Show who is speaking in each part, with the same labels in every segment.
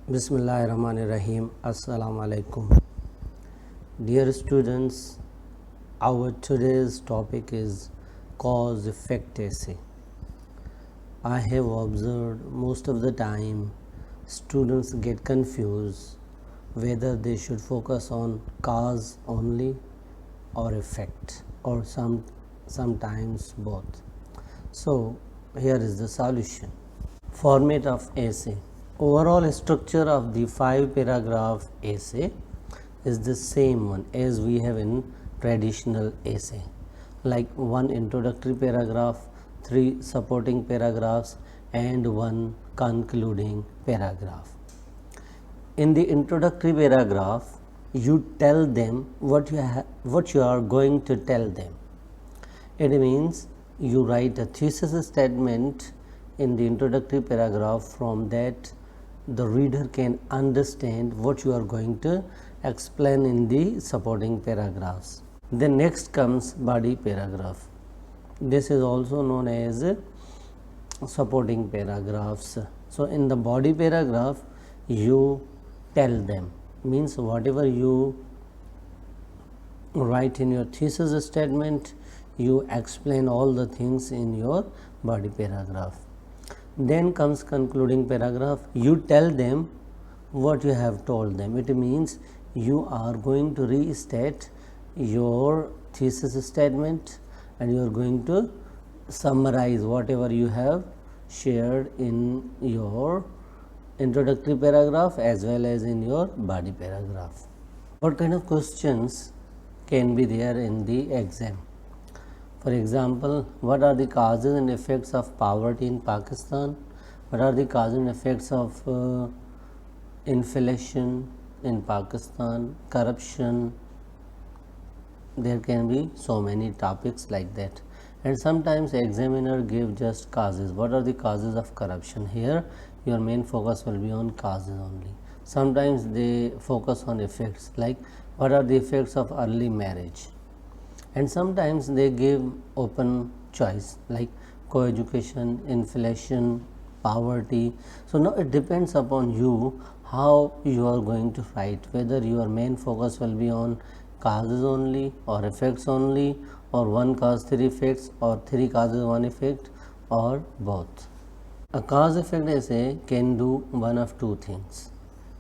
Speaker 1: Bismillahirrahmanirrahim. Assalamu alaikum. Dear students, our today's topic is cause effect essay. I have observed most of the time students get confused whether they should focus on cause only or effect, or sometimes both. So here is the solution. Format of essay. Overall structure of the 5-paragraph essay is the same one as we have in traditional essay, like one introductory paragraph, 3 supporting paragraphs, and 1 concluding paragraph. In the introductory paragraph, you tell them what you are going to tell them. It means you write a thesis statement in the introductory paragraph. From that, the reader can understand what you are going to explain in the supporting paragraphs. Then next comes body paragraph. This is also known as supporting paragraphs. So in the body paragraph, you tell them, means whatever you write in your thesis statement, you explain all the things in your body paragraph. Then comes concluding paragraph. You tell them what you have told them. It means you are going to restate your thesis statement and you are going to summarize whatever you have shared in your introductory paragraph as well as in your body paragraph. What kind of questions can be there in the exam? For example, what are the causes and effects of poverty in Pakistan? What are the causes and effects of inflation in Pakistan, corruption? There can be so many topics like that. And sometimes examiner give just causes. What are the causes of corruption? Here your main focus will be on causes only. Sometimes they focus on effects, like what are the effects of early marriage? And sometimes they give open choice, like co-education, inflation, poverty. So now it depends upon you how you are going to write, whether your main focus will be on causes only or effects only, or 1 cause 3 effects, or 3 causes 1 effect, or both. A cause effect essay can do one of 2 things.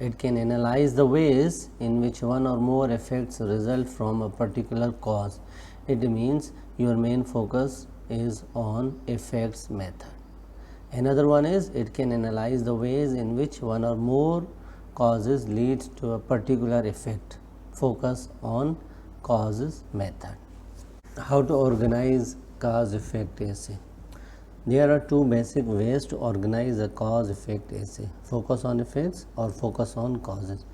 Speaker 1: It can analyze the ways in which one or more effects result from a particular cause. It means your main focus is on effects method. Another one is it can analyze the ways in which one or more causes lead to a particular effect. Focus on causes method. How to organize cause effect essay? There are 2 basic ways to organize a cause effect essay: focus on effects or focus on causes.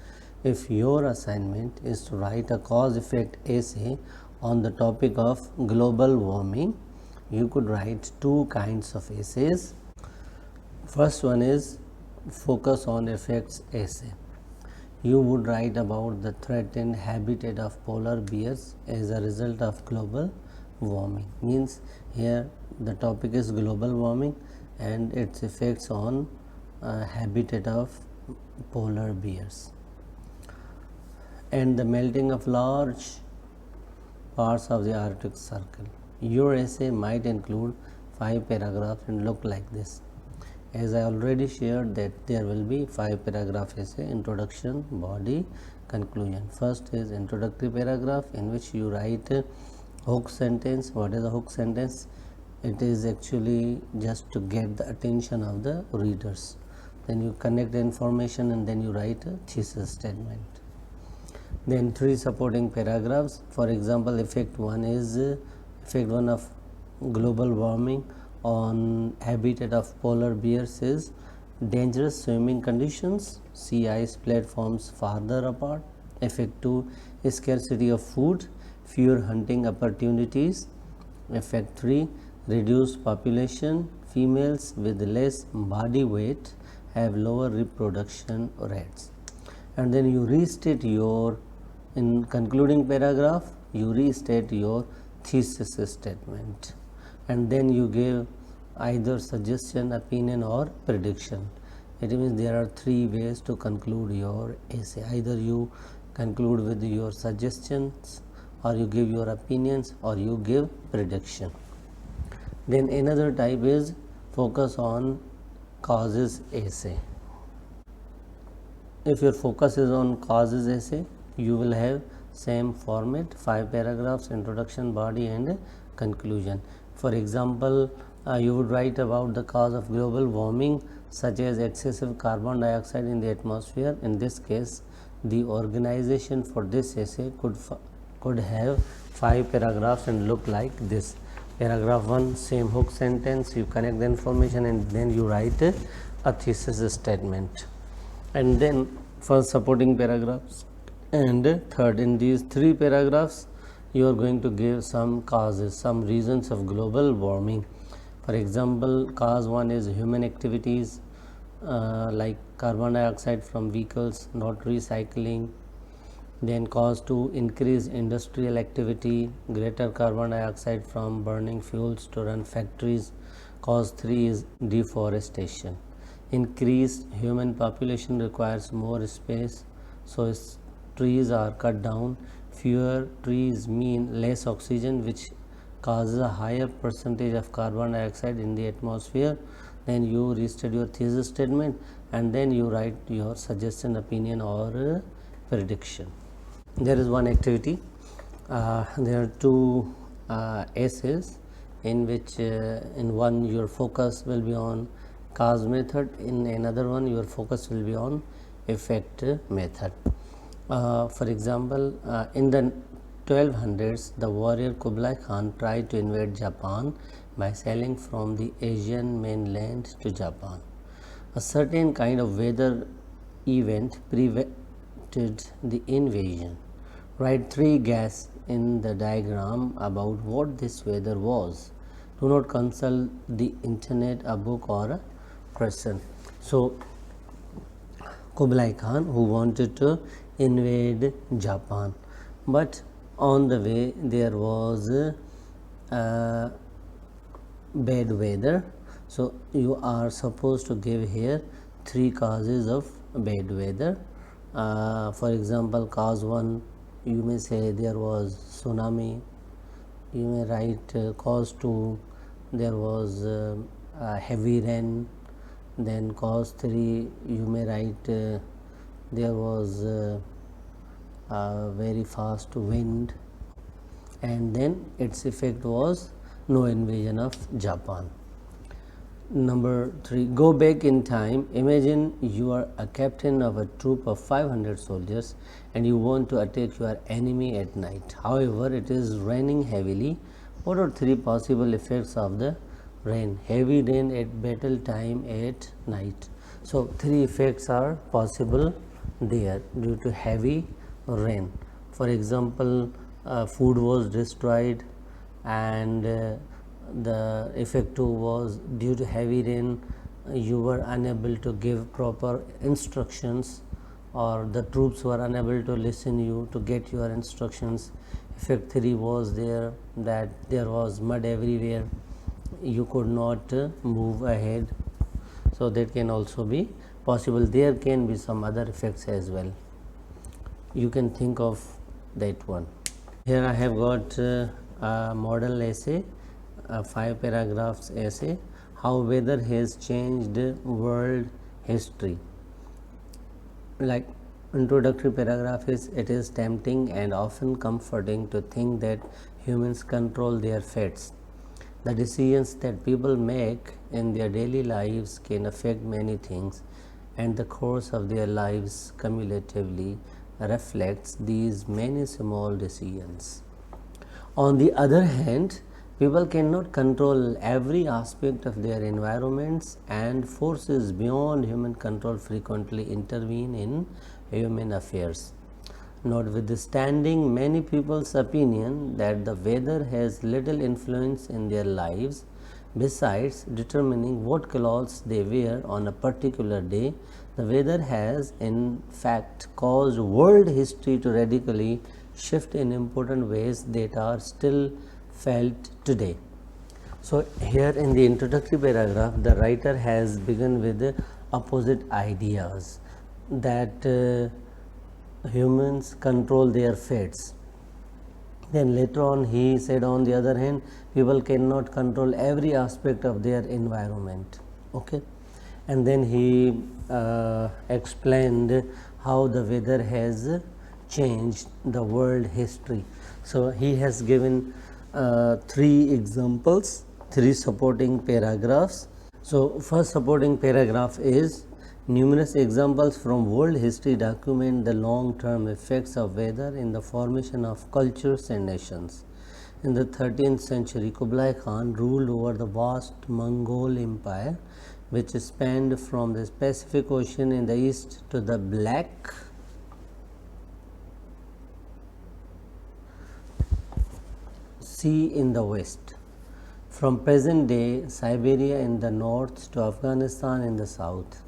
Speaker 1: If your assignment is to write a cause effect essay on the topic of global warming, you could write 2 kinds of essays. First one is focus on effects essay. You would write about the threatened habitat of polar bears as a result of global warming. Means here the topic is global warming and its effects on habitat of polar bears and the melting of large parts of the Arctic Circle. Your essay might include 5 paragraphs and look like this. As I already shared that there will be 5 paragraph essay: introduction, body, conclusion. First is introductory paragraph, in which you write a hook sentence. What is a hook sentence? It is actually just to get the attention of the readers. Then you connect the information and then you write a thesis statement. Then 3 supporting paragraphs. For example, effect 1 is effect 1 of global warming on habitat of polar bears is dangerous swimming conditions, sea ice platforms farther apart. Effect 2, scarcity of food, fewer hunting opportunities. Effect 3, reduced population, females with less body weight have lower reproduction rates. And then you restate your, in concluding paragraph, you restate your thesis statement, and then you give either suggestion, opinion, or prediction. It means there are three ways to conclude your essay. Either you conclude with your suggestions, or you give your opinions, or you give prediction. Then another type is focus on causes essay. If your focus is on causes essay, you will have same format, 5 paragraphs, introduction, body and conclusion. For example, you would write about the cause of global warming, such as excessive carbon dioxide in the atmosphere. In this case, the organization for this essay could have 5 paragraphs and look like this. Paragraph 1, same hook sentence, you connect the information and then you write a thesis statement. And then first supporting paragraphs, and third, in these 3 paragraphs you are going to give some causes, some reasons of global warming. For example, cause 1 is human activities, like carbon dioxide from vehicles, not recycling. Then cause 2, increased industrial activity, greater carbon dioxide from burning fuels to run factories. Cause 3 is deforestation. Increased human population requires more space, so trees are cut down. Fewer trees mean less oxygen, which causes a higher percentage of carbon dioxide in the atmosphere. Then you restate your thesis statement and then you write your suggestion, opinion or prediction. There is one activity. There are 2 essays in which in one your focus will be on cause method, in another one your focus will be on effect method. For example, in the 1200s, the warrior Kublai Khan tried to invade Japan by sailing from the Asian mainland to Japan. A certain kind of weather event prevented the invasion. Write 3 guesses in the diagram about what this weather was. Do not consult the internet, a book or a person. So Kublai Khan, who wanted to invade Japan, but on the way there was bad weather. So you are supposed to give here 3 causes of bad weather. For example, cause 1, you may say there was tsunami. You may write cause 2, there was heavy rain. Then cause 3, you may write there was very fast wind, and then its effect was no invasion of Japan. Number 3, go back in time. Imagine you are a captain of a troop of 500 soldiers and you want to attack your enemy at night. However, it is raining heavily. What are 3 possible effects of the rain? Heavy rain at battle time at night. So 3 effects are possible there due to heavy rain. For example, food was destroyed, and the effect 2 was due to heavy rain you were unable to give proper instructions, or the troops were unable to listen you to get your instructions. Effect 3 was there, that there was mud everywhere, you could not move ahead. So that can also be possible. There can be some other effects as well. You can think of that one. Here I have got a model essay, a 5 paragraphs essay, how weather has changed world history. Like introductory paragraph is, it is tempting and often comforting to think that humans control their fates. The decisions that people make in their daily lives can affect many things, and the course of their lives cumulatively reflects these many small decisions. On the other hand, people cannot control every aspect of their environments, and forces beyond human control frequently intervene in human affairs. Notwithstanding many people's opinion that the weather has little influence in their lives, besides determining what clothes they wear on a particular day, the weather has in fact caused world history to radically shift in important ways that are still felt today. So here in the introductory paragraph, the writer has begun with opposite ideas that humans control their fates. Then later on he said, on the other hand, people cannot control every aspect of their environment. Okay, and then he explained how the weather has changed the world history. So he has given three examples, three supporting paragraphs. So first supporting paragraph is, numerous examples from world history document the long-term effects of weather in the formation of cultures and nations. In the 13th century, Kublai Khan ruled over the vast Mongol Empire, which spanned from the Pacific Ocean in the east to the Black Sea in the west, from present-day Siberia in the north to Afghanistan in the south.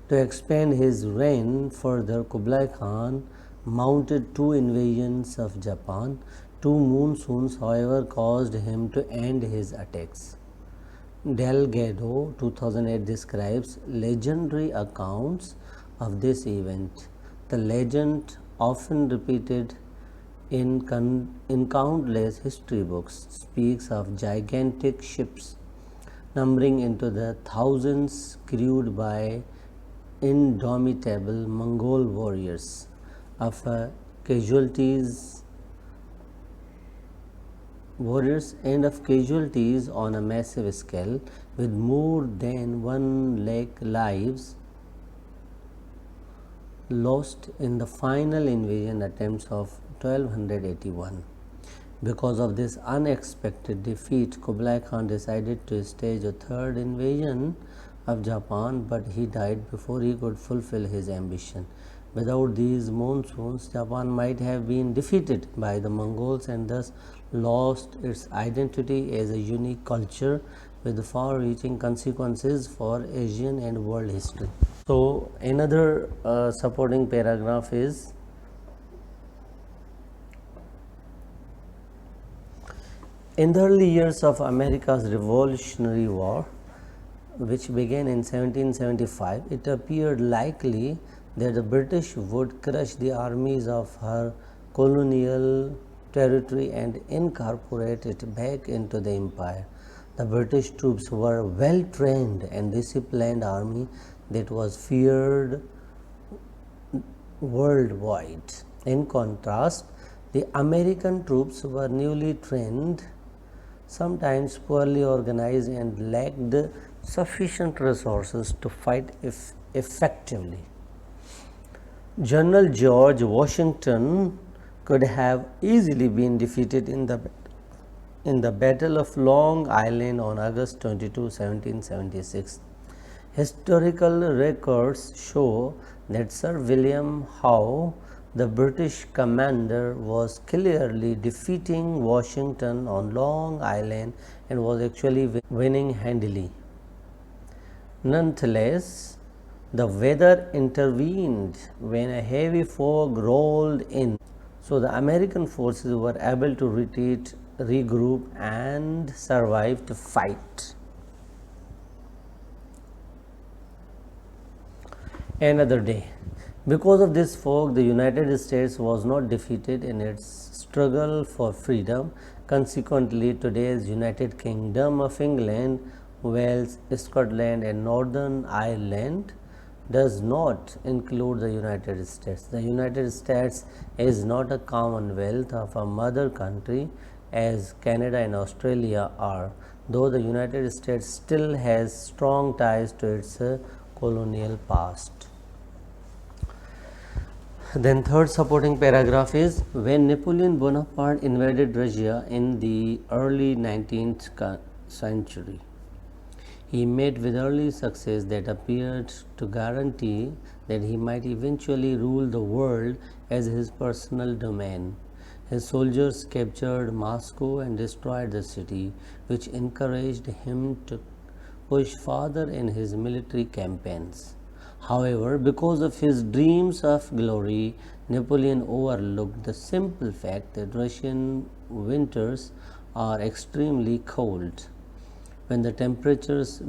Speaker 1: To expand his reign further, Kublai Khan mounted two invasions of Japan. Two monsoons, however, caused him to end his attacks. Delgado 2008 describes legendary accounts of this event. The legend, often repeated in countless history books, speaks of gigantic ships numbering into the thousands, crewed by indomitable Mongol warriors, of casualties on a massive scale, with more than 1 lakh lives lost in the final invasion attempts of 1281. Because of this unexpected defeat, Kublai Khan decided to stage a third invasion of Japan, but he died before he could fulfill his ambition. Without these monsoons, Japan might have been defeated by the Mongols and thus lost its identity as a unique culture with far-reaching consequences for Asian and world history. So another supporting paragraph is, in the early years of America's Revolutionary War, which began in 1775, it appeared likely that the British would crush the armies of her colonial territory and incorporate it back into the empire. The British troops were a well-trained and disciplined army that was feared worldwide. In contrast, the American troops were newly trained, sometimes poorly organized, and lacked sufficient resources to fight effectively. General George Washington could have easily been defeated in the Battle of Long Island on August 22, 1776. Historical records show that Sir William Howe, the British commander, was clearly defeating Washington on Long Island and was actually winning handily. Nonetheless, the weather intervened when a heavy fog rolled in, so the American forces were able to retreat, regroup, and survive to fight. Another day. Because of this fog, the United States was not defeated in its struggle for freedom. Consequently, today's United Kingdom of England, Wales, Scotland, and Northern Ireland does not include the United States. The United States is not a commonwealth of a mother country as Canada and Australia are, though the United States still has strong ties to its colonial past. Then third supporting paragraph is, when Napoleon Bonaparte invaded Russia in the early 19th century, he met with early success that appeared to guarantee that he might eventually rule the world as his personal domain. His soldiers captured Moscow and destroyed the city, which encouraged him to push farther in his military campaigns. However, because of his dreams of glory, Napoleon overlooked the simple fact that Russian winters are extremely cold. When the temperatures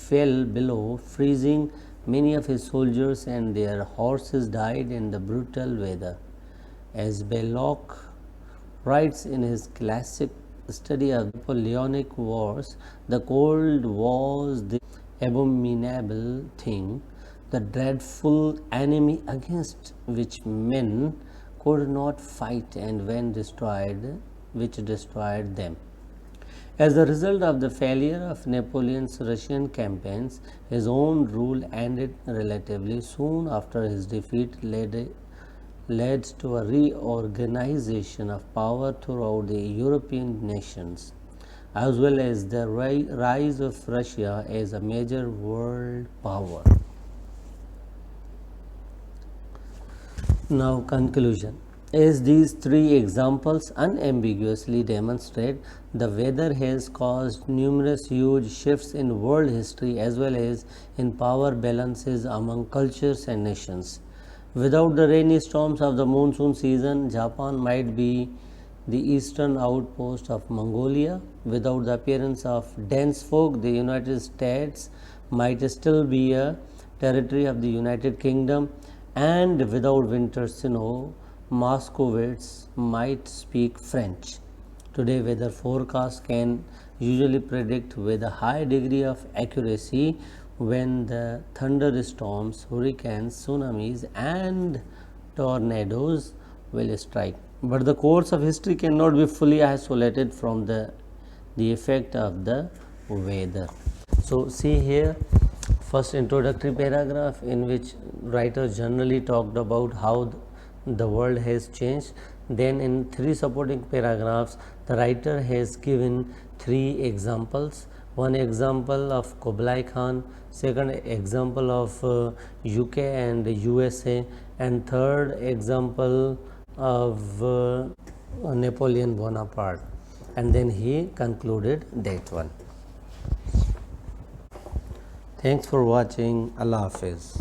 Speaker 1: fell below, freezing many of his soldiers and their horses died in the brutal weather. As Belloc writes in his classic study of Napoleonic Wars, the cold was the abominable thing, the dreadful enemy against which men could not fight and which destroyed them. As a result of the failure of Napoleon's Russian campaigns, his own rule ended relatively soon after his defeat led to a reorganization of power throughout the European nations, as well as the rise of Russia as a major world power. Now, conclusion. As these three examples unambiguously demonstrate, the weather has caused numerous huge shifts in world history as well as in power balances among cultures and nations. Without the rainy storms of the monsoon season, Japan might be the eastern outpost of Mongolia. Without the appearance of dense fog, the United States might still be a territory of the United Kingdom, and without winter snow, Moscovites might speak French. Today, weather forecasts can usually predict with a high degree of accuracy when the thunderstorms, hurricanes, tsunamis, and tornadoes will strike. But the course of history cannot be fully isolated from the effect of the weather. So, see here, first introductory paragraph in which writer generally talked about how the world has changed. Then in three supporting paragraphs, the writer has given three examples. One example of Kublai Khan, second example of UK and USA, and third example of Napoleon Bonaparte, and then he concluded that one. Thanks for watching. Allah Hafiz.